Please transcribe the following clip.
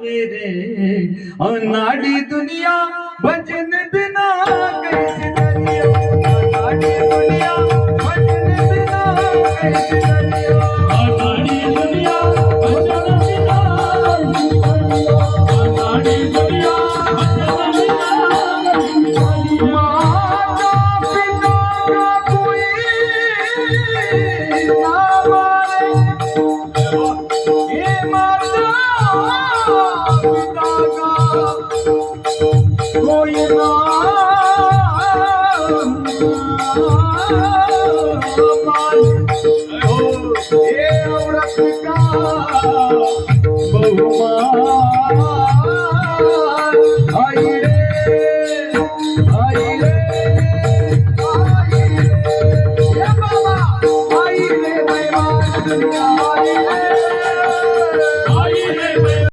मेरे अनाड़ी दुनिया भजन बिना कैसे दुनिया अनाड़ी दुनिया भजन बिना कैसे दुनिया अनाड़ी दुनिया भजन बिना अनाड़ी दुनिया भजन बिना माता पिता का कोई ना मारे ये माता कोई ना ये औरत का बहुमान